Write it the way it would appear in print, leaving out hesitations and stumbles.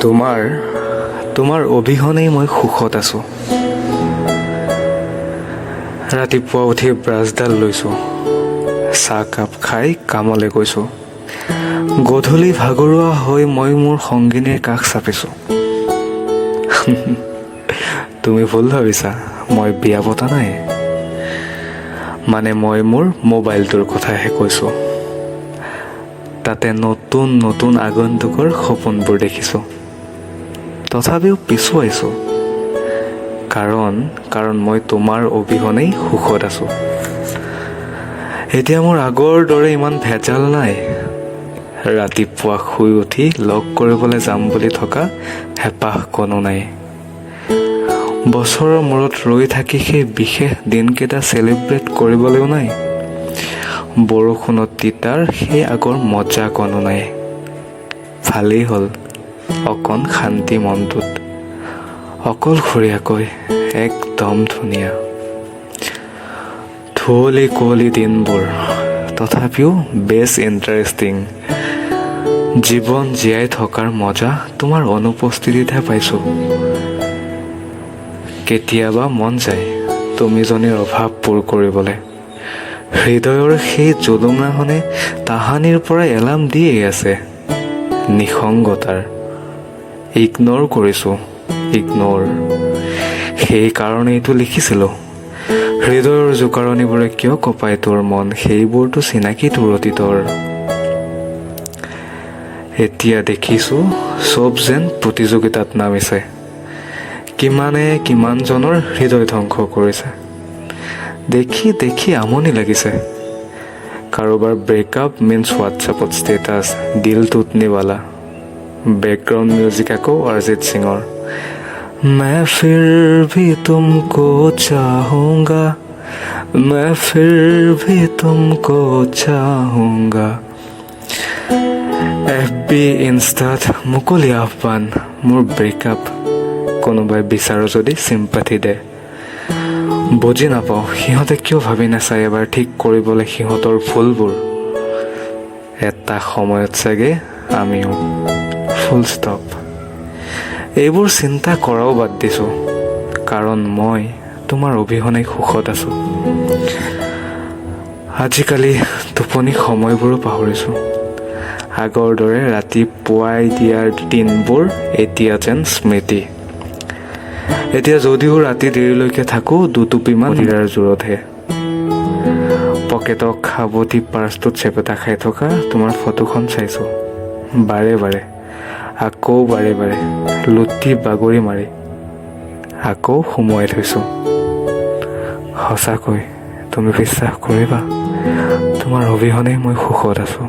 তোমাৰ অবিহনেই মই সুখত আছো। ৰাতিপুৱা উঠি ব্ৰাছডাল লৈছোঁ, চাহ কাপ খাই কামলৈ গৈছোঁ। গধূলি ভাগৰুৱা হৈ মই মোৰ সংগিনীৰ কাষ চাপিছোঁ। তুমি ভুল ভাবিছা, মই বিয়া পতা নাই। মানে মই মোৰ মোবাইলটোৰ কথাহে কৈছোঁ। তাতে নতুন নতুন আগন্তুকৰ সপোনবোৰ দেখিছোঁ। তথাপিও পিছুৱাইছোঁ, কাৰণ মই তোমাৰ অবিহনেই সুখত আছোঁ। এতিয়া মোৰ আগৰ দৰে ইমান ভেজাল নাই। ৰাতিপুৱা শুই উঠি লগ কৰিবলৈ যাম বুলি থকা হেঁপাহ কোনো নাই। বছৰৰ মূৰত ৰৈ থাকি সেই বিশেষ দিনকেইটা চেলিব্ৰেট কৰিবলৈও নাই। বৰষুণত তিতাৰ সেই আগৰ মজা কোনো নাই। ভালেই হ'ল অকণ শান্তি মনটোত, অকলশৰীয়াকৈ একদম ধুনীয়া। ধুৱলি কুঁৱলী দিনবোৰ, তথাপিও বেছ ইণ্টাৰেষ্টিং। জীৱন জীয়াই থকাৰ মজা তোমাৰ অনুপস্থিতিতহে পাইছোঁ। কেতিয়াবা মন যায় তুমিজনীৰ অভাৱ পূৰ কৰিবলৈ। হৃদয়ৰ সেই জুলুঙাখনে তাহানিৰ পৰা এলাৰ্ম দিয়েই আছে। নিসংগতাৰ ইগন'ৰ কৰিছোঁ, ইগন'ৰ। সেইকাৰণেইতো লিখিছিলোঁ, হৃদয়ৰ জোকাৰণিবোৰে কিয় কঁপাই তোৰ মন, সেইবোৰতো চিনাকি তোৰ অতীতৰ। এতিয়া দেখিছোঁ চব যেন প্ৰতিযোগিতাত নামিছে। কিমানে কিমানজনৰ হৃদয় ধ্বংস কৰিছে। দেখি দেখি আমনি লাগিছে। কাৰোবাৰ ব্ৰেকআপ মিন্স হোৱাটছএপত ষ্টেটাছ দিল টুটনেৱালা। বেকগ্ৰাউণ্ড মিউজিক আকৌ অৰিজিত সিঙৰ। मैं फिर भी तुमको चाहूँगा, मैं फिर भी तुमको चाहूँगा। FB ইনষ্টাত মুকলি আহ্বান, মোৰ ব্ৰেকআপ। কোনোবাই বিচাৰো যদি চিম্পাথি দে। বুজি নাপাওঁ সিহঁতে কিয় ভাবি নাচায় এবাৰ ঠিক কৰিবলৈ সিহঁতৰ ভুলবোৰ। এটা সময়ত চাগে আমিও। ফুল ষ্টপ। এইবোৰ চিন্তা কৰাও বাদ দিছোঁ, কাৰণ মই তোমাৰ অবিহনে সুখত আছোঁ। আজিকালি টোপনি সময়বোৰো পাহৰিছোঁ। আগৰ দৰে ৰাতি পুৱাই দিয়াৰ দিনবোৰ এতিয়া যেন স্মৃতি। এতিয়া যদিও ৰাতি দেৰিলৈকে থাকোঁ, দুটুপিমান হীৰাৰ জোৰতহে। পকেটক সাৱটি পাৰ্চটোত চেপেটা খাই থকা তোমাৰ ফটোখন চাইছোঁ। বাৰে বাৰে, আকৌ বাৰে বাৰে লুটি বাগৰি মাৰি আকৌ সুমুৱাই থৈছোঁ। সঁচাকৈ তুমি বিশ্বাস কৰিবা, তোমাৰ অবিহনে মই সুখত আছোঁ।